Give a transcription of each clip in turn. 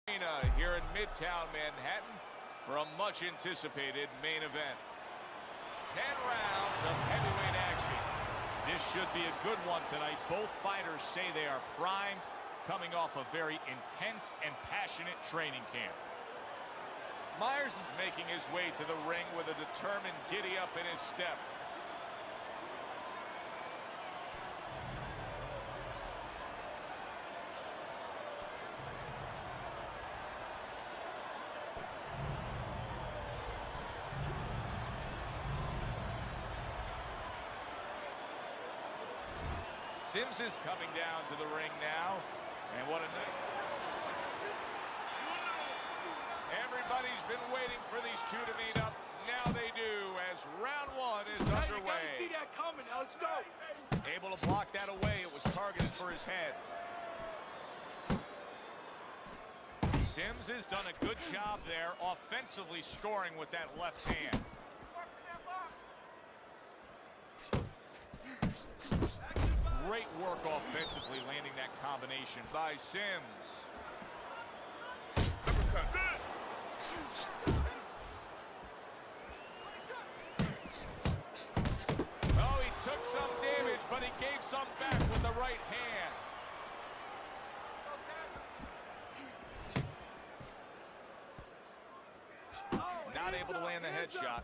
Here in Midtown Manhattan for a much-anticipated main event. 10 rounds of heavyweight action. This should be a good one tonight. Both fighters say they are primed, coming off a very intense and passionate training camp. Myers is making his way to the ring with a determined giddy-up in his step. Sims is coming down to the ring now, and what a night. Everybody's been waiting for these two to meet up. Now they do, as round one is underway. You gotta see that coming. Now let's go. Able to block that away. It was targeted for his head. Sims has done a good job there, offensively scoring with that left hand. Great work offensively, landing that combination by Sims. Oh, he took some damage, but he gave some back with the right hand. Not able to land the headshot.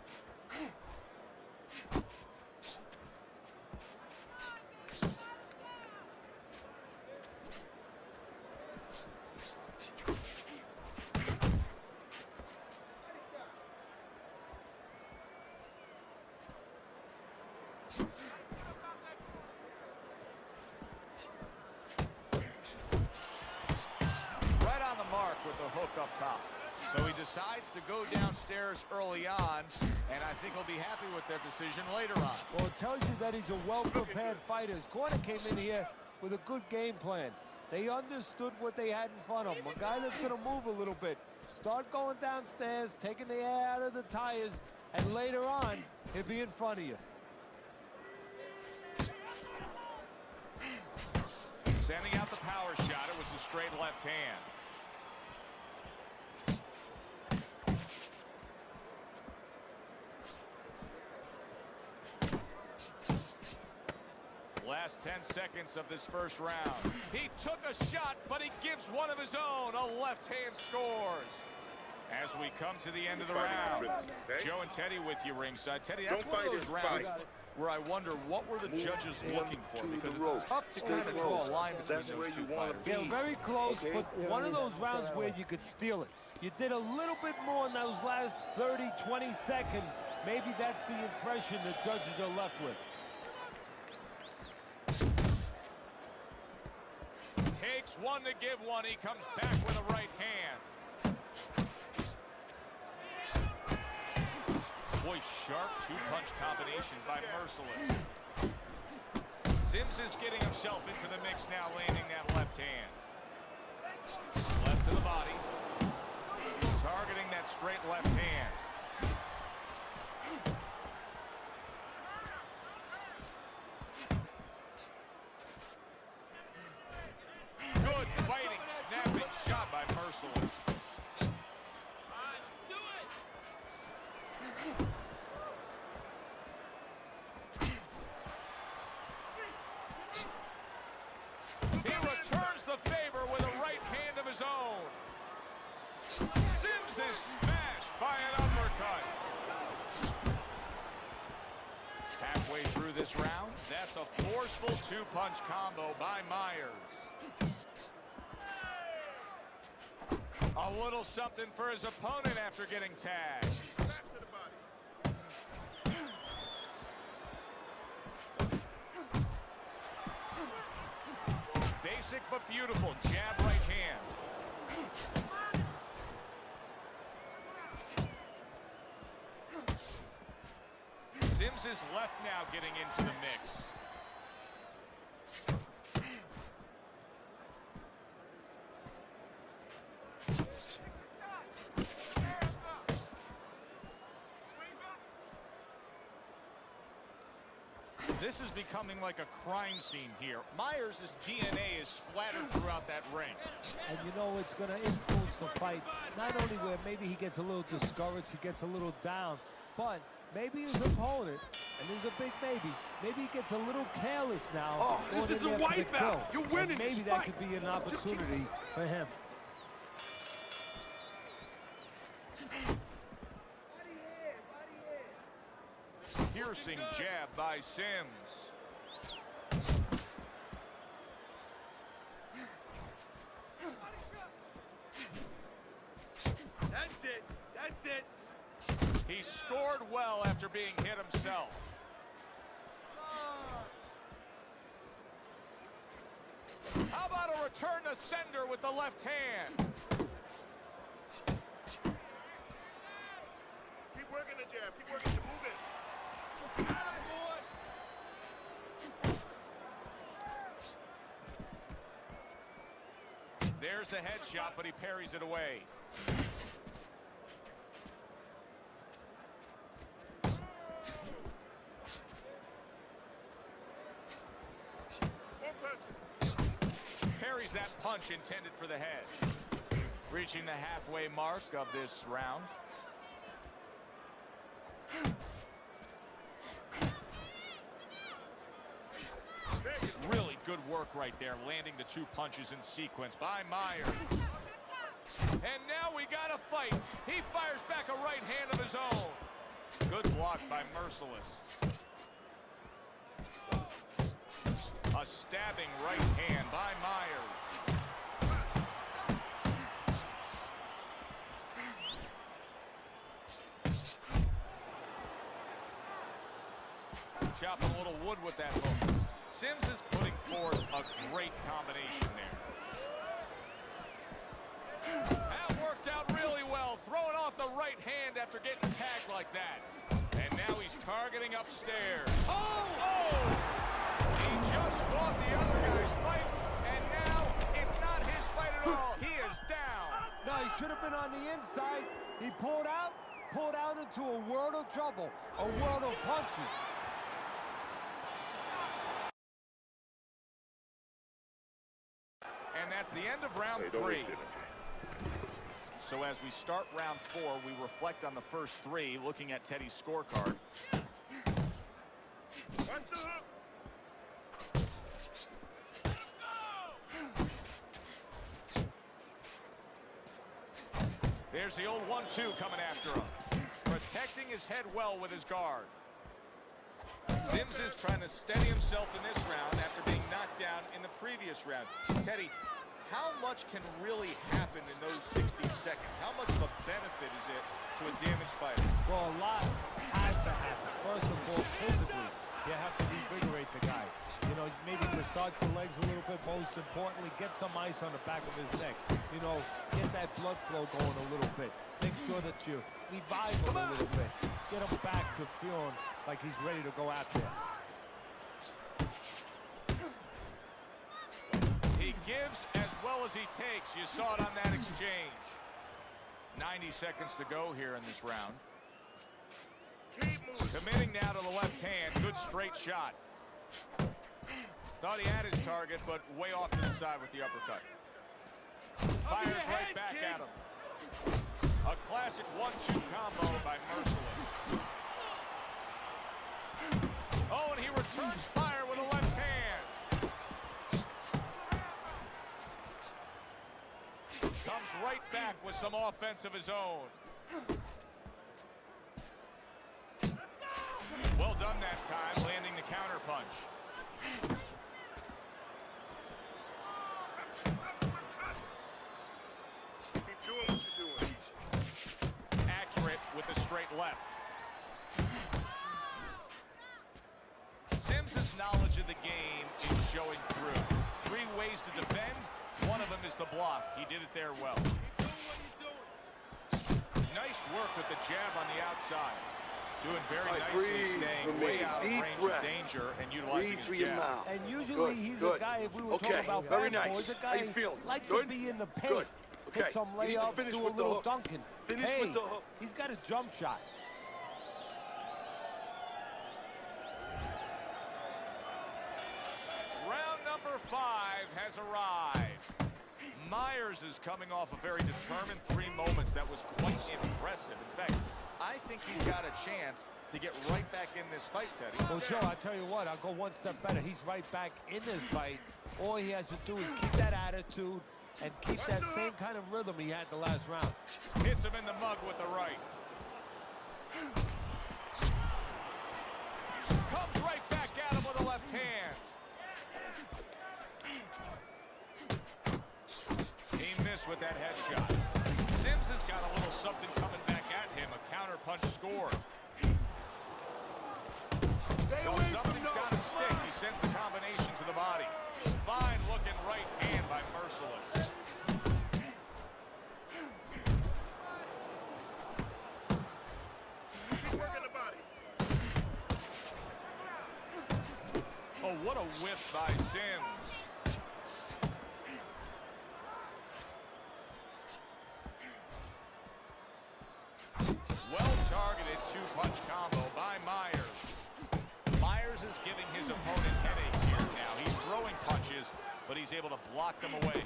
Right on the mark with the hook up top. So he decides to go downstairs early on, and I think he'll be happy with that decision later on. Well, it tells you that he's a well-prepared fighter. His corner came in here with a good game plan. They understood what they had in front of him. A guy that's going to move a little bit. Start going downstairs, taking the air out of the tires, and later on, he'll be in front of you. Sending out the power shot. It was a straight left hand. Last 10 seconds of this first round. He took a shot, but he gives one of his own. A left hand scores. As we come to the end of the round. Joe and Teddy with you ringside. Teddy, that's one of those rounds where I wonder what were the judges looking for, because it's tough to kind of draw a line between those two fighters. They're very close, but one of those rounds where you could steal it. You did a little bit more in those last 30, 20 seconds. Maybe that's the impression the judges are left with. Takes one to give one. He comes back with a right hand. Boy, sharp two-punch combination by Merciless. Sims is getting himself into the mix now, landing that left hand. Left to the body. Targeting that straight left hand. Good fighting, snapping shot by Merciless. He returns the favor with a right hand of his own. Sims is smashed by an uppercut. Halfway through this round, that's a forceful two-punch combo by Myers. A little something for his opponent after getting tagged. Basic but beautiful jab right hand. Sims is left now getting into the mix. This is becoming like a crime scene here. Myers' DNA is splattered throughout that ring. And you know it's going to influence the fight, not only where maybe he gets a little discouraged, he gets a little down, but maybe his opponent, and there's a big maybe he gets a little careless now. Oh, this is a wipeout. You're winning this maybe that fight. could be an opportunity for him. Piercing jab by Sims. That's it. That's it. He scored well after being hit himself. How about a return to sender with the left hand? Keep working the jab. Keep working to move it. There's a headshot, but he parries it away. Parries that punch intended for the head. Reaching the halfway mark of this round. Really good work right there, landing the two punches in sequence by Myers. And now we got a fight. He fires back a right hand of his own. Good block by Merciless. A stabbing right hand by Myers. Chopping a little wood with that hook. Sims is putting forth a great combination there. That worked out really well, throwing off the right hand after getting tagged like that. And now he's targeting upstairs. Oh! He just fought the other guy's fight, and now it's not his fight at all. He is down. No, he should have been on the inside. He pulled out into a world of trouble, a world of punches. And that's the end of round 3. So as we start round 4, we reflect on the first 3, looking at Teddy's scorecard. There's the old 1-2 coming after him. Protecting his head well with his guard. Sims is trying to steady himself in this round after being knocked down in the previous round. Teddy, how much can really happen in those 60 seconds? How much of a benefit is it to a damaged fighter? Well, a lot has to happen. First of all, physically, you have to revigorate the guy. You know, maybe massage the legs a little bit. Most importantly, get some ice on the back of his neck. You know, get that blood flow going a little bit. Make sure that you revive him a little bit. Get him back to feeling like he's ready to go out there. He gives as well as he takes. You saw it on that exchange. 90 seconds to go here in this round. Committing now to the left hand. Good straight shot. Thought he had his target, but way off to the side with the uppercut. Fires right back at him. A classic 1-2 combo by Merciless. Oh, and he returns fire with a left hand. Comes right back with some offense of his own. Well done that time, landing the counter punch. Keep doing what you're doing. Accurate with the straight left. Sims' knowledge of the game is showing through. 3 ways to defend. One of them is to block. He did it there well. Nice work with the jab on the outside. Doing very nicely, staying way out of range of danger and utilizing his jab. And usually he's a guy, if we were talking about basketball, he's a guy who likes to be in the paint. Hit some layups, do a little dunking. Hey, he's got a jump shot. Myers is coming off a very determined 3 moments that was quite impressive. In fact, I think he's got a chance to get right back in this fight, Teddy. Well, Joe, I'll tell you what, I'll go one step better. He's right back in this fight. All he has to do is keep that attitude and keep that same kind of rhythm he had the last round. Hits him in the mug with the right. Comes right back at him with the left hand. He missed with that headshot. Sims has got a little something coming back at him. A counter punch scored. So something's got to stick. He sends the combination to the body. Fine looking right hand by Merciless. Keep working the body. Oh, what a whip by Sims. Well-targeted 2-punch combo by Myers. Myers is giving his opponent headaches here now. He's throwing punches, but he's able to block them away.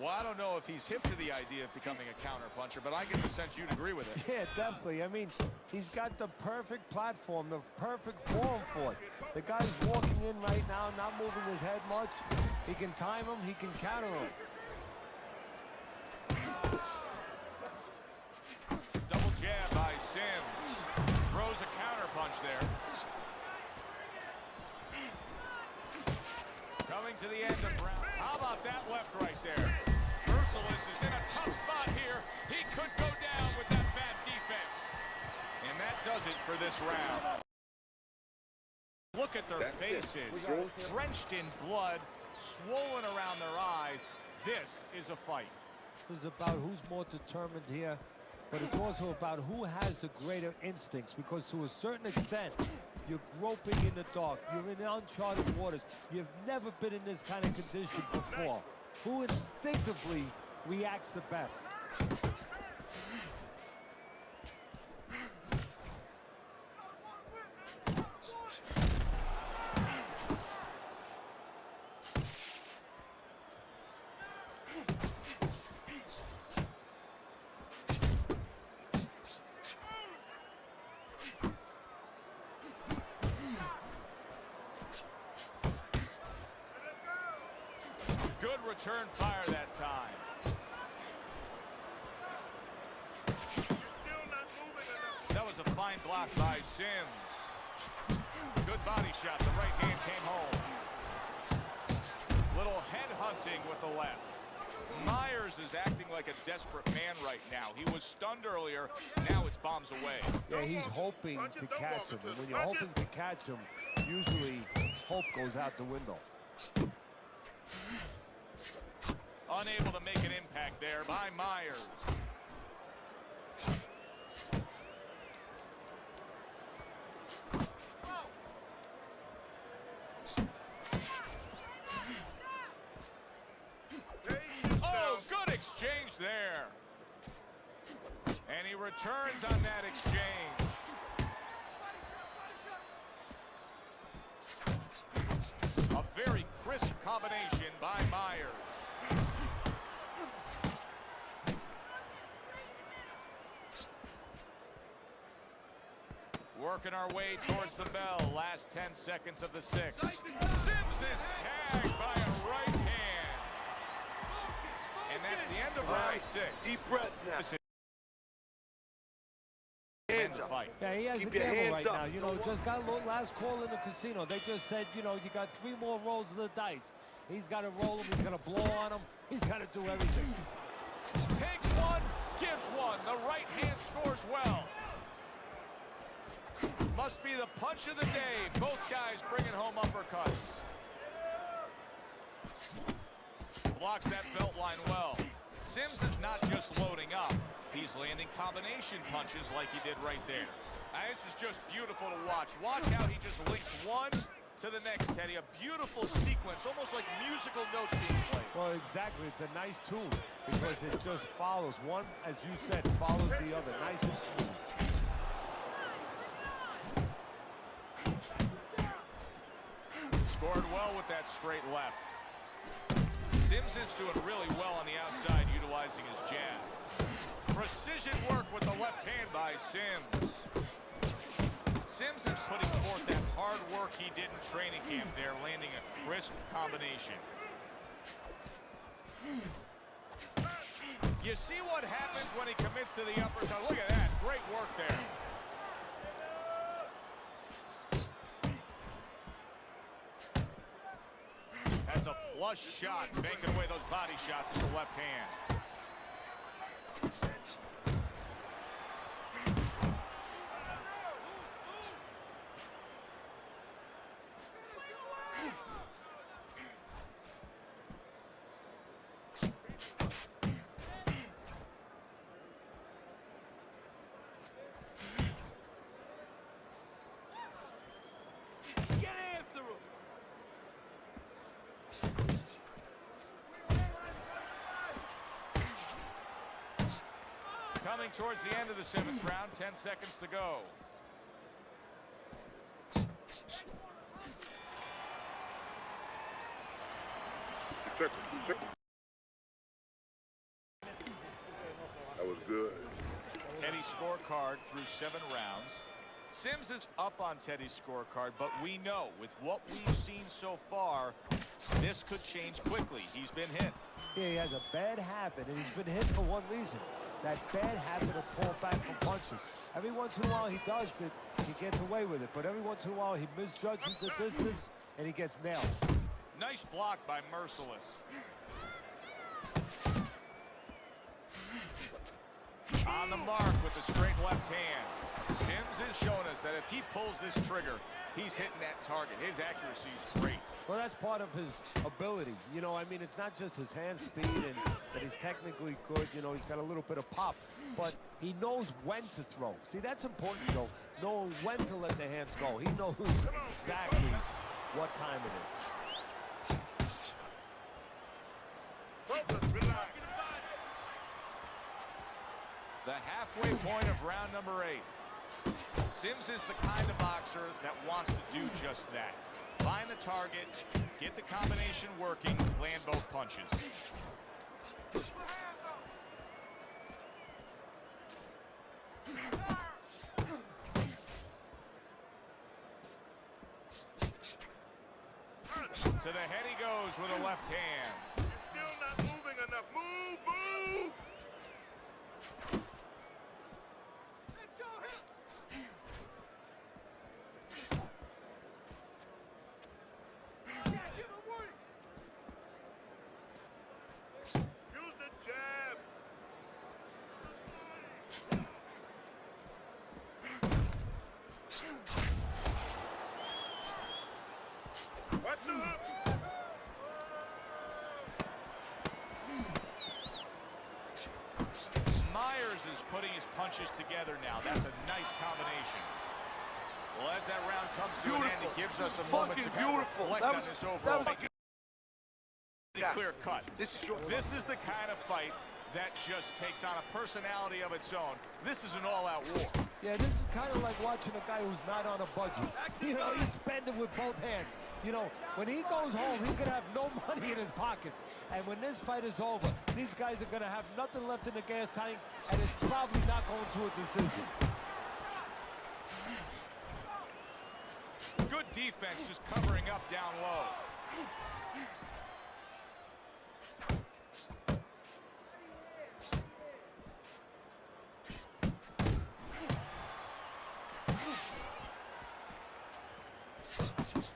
Well, I don't know if he's hip to the idea of becoming a counter-puncher, but I get the sense you'd agree with it. Yeah, definitely. I mean, he's got the perfect platform, the perfect form for it. The guy's walking in right now, not moving his head much. He can time him, he can counter him. Double jab by Sims. Throws a counter punch there. Coming to the end of round. How about that left right there? Merciless is in a tough spot here. He could go down with that bad defense. And that does it for this round. Look at their faces. Drenched in blood, swollen around their eyes. This is a fight. It's about who's more determined here, but it's also about who has the greater instincts, because to a certain extent, you're groping in the dark. You're in uncharted waters. You've never been in this kind of condition before. Who instinctively reacts the best? Good return fire that time. Still not moving enough. That was a fine block by Sims. Good body shot. The right hand came home. Little head hunting with the left. Myers is acting like a desperate man right now. He was stunned earlier. Now it's bombs away. Yeah, he's hoping to catch him. And when you're hoping to catch him, usually hope goes out the window. Unable to make an impact there by Myers. Oh, good exchange there. And he returns on that exchange. A very crisp combination by Myers. Working our way towards the bell. Last 10 seconds of the 6th. Sims is tagged by a right hand. And that's the end of round 6. Deep breath now. Hands up. Fight. Yeah, he has Keep a your gamble hands right up. now. You know, just got a last call in the casino. They just said, you know, you got 3 more rolls of the dice. He's got to roll them. He's got to blow on them. He's got to do everything. Takes one, gives one. The right hand scores well. Must be the punch of the day. Both guys bringing home uppercuts. Blocks that belt line well. Sims is not just loading up. He's landing combination punches like he did right there. This is just beautiful to watch. Watch how he just links one to the next, Teddy. A beautiful sequence, almost like musical notes being played. Well, exactly. It's a nice tune because it just follows. One, as you said, follows the other. Nice and smooth. with that straight left. Sims is doing really well on the outside, utilizing his jab. Precision work with the left hand by Sims. Sims is putting forth that hard work he did in training camp there, landing a crisp combination. You see what happens when he commits to the uppercut. Look at that. Great work there. That's a flush shot, making away those body shots with the left hand. Coming towards the end of the 7th round, 10 seconds to go. That was good. Teddy's scorecard through 7 rounds. Sims is up on Teddy's scorecard, but we know with what we've seen so far, this could change quickly. He's been hit. Yeah, he has a bad habit, and he's been hit for one reason. That bad habit of pull back from punches. Every once in a while he does it, he gets away with it. But every once in a while he misjudges the distance, and he gets nailed. Nice block by Merciless. On the mark with the straight left hand. Sims is showing us that if he pulls this trigger, he's hitting that target. His accuracy is great. Well, that's part of his ability. You know, I mean, it's not just his hand speed and that he's technically good. You know, he's got a little bit of pop, but he knows when to throw. See, that's important, though, knowing when to let the hands go. He knows exactly what time it is. The halfway point of round number 8. Sims is the kind of boxer that wants to do just that. Find the target, get the combination working, land both punches. To the head he goes with a left hand. Still not moving enough. Move, move! Let's go, hit! Yeah, give him work! Use the jab! Watch the hook! Myers is putting his punches together now. That's a nice combination. Well, as that round comes to an end, it gives us a moment to kind of reflect on this overall. Clear cut. This is the kind of fight that just takes on a personality of its own. This is an all-out war. Yeah, this is kind of like watching a guy who's not on a budget. You know, he's spending with both hands. You know, when he goes home, he's going to have no money in his pockets. And when this fight is over, these guys are going to have nothing left in the gas tank, and it's probably not going to a decision. Good defense, just covering up down low.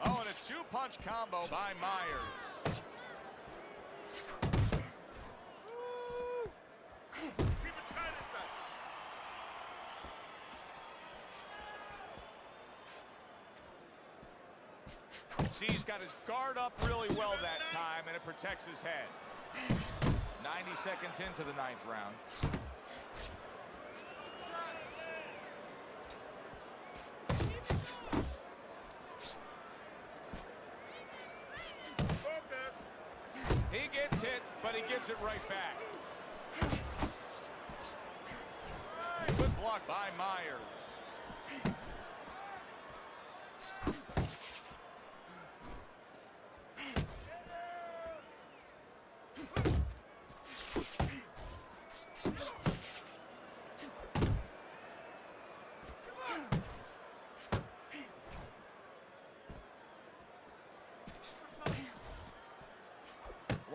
Oh, and a two-punch combo by Myers. Keep it tight inside. See, he's got his guard up really well that time, and it protects his head. 90 seconds into the 9th round. He gets hit, but he gives it right back. Good block by Myers.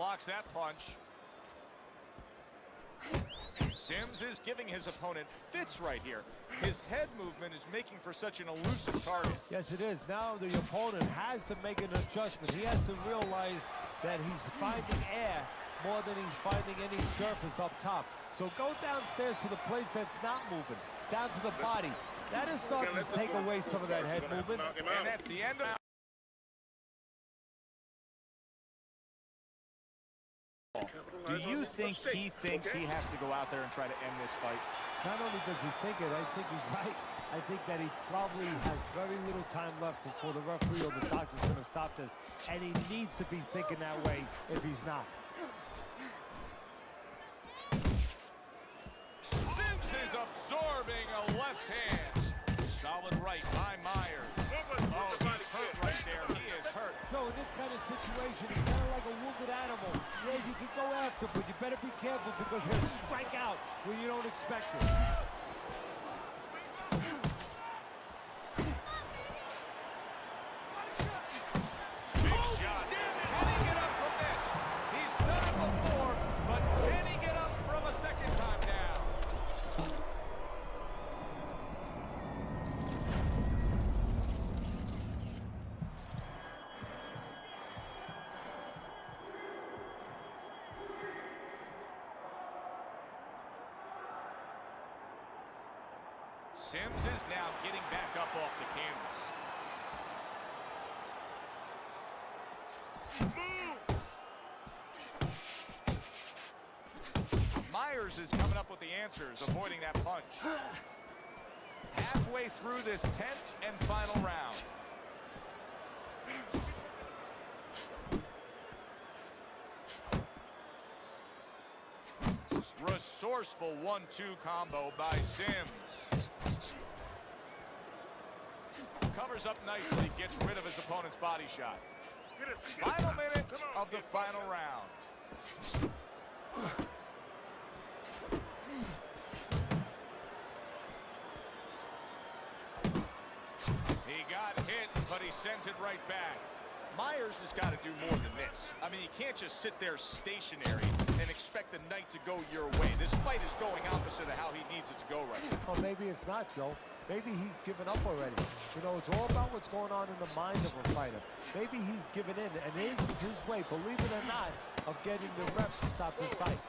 blocks that punch. Sims is giving his opponent fits right here. His head movement is making for such an elusive target. Yes, it is. Now the opponent has to make an adjustment. He has to realize that he's finding air more than he's finding any surface up top. So go downstairs to the place that's not moving, down to the body. That is starting to take away some of that head movement. And that's the end of it. Do you think he thinks he has to go out there and try to end this fight? Not only does he think it, I think he's right. I think that he probably has very little time left before the referee or the doctor's going to stop this. And he needs to be thinking that way if he's not. Sims is absorbing a left hand. Solid right by Myers. Oh, he's hurt right there. He is hurt. So in this kind of situation, he's kind of like a wounded animal. Yes, you can go after, but you better be careful because he'll strike out when you don't expect it. Big shot. Can he get up from this? He's done it before, but can he get up from a second time now? Sims is now getting back up off the canvas. Myers is coming up with the answers, avoiding that punch. Halfway through this 10th and final round. Resourceful 1-2 combo by Sims. Covers up nicely, gets rid of his opponent's body shot. Final minute of the final round. He got hit, but he sends it right back. Myers has got to do more than this. I mean, you can't just sit there stationary and expect the night to go your way. This fight is going opposite of how he needs it to go right now. Well, maybe it's not, Joe. Maybe he's given up already. You know, it's all about what's going on in the mind of a fighter. Maybe he's given in, and this is his way, believe it or not, of getting the reps to stop this fight.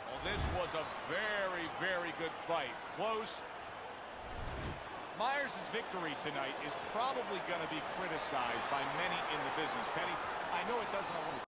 Well, this was a very, very good fight. Close. Myers' victory tonight is probably going to be criticized by many in the business. Teddy, I know it doesn't always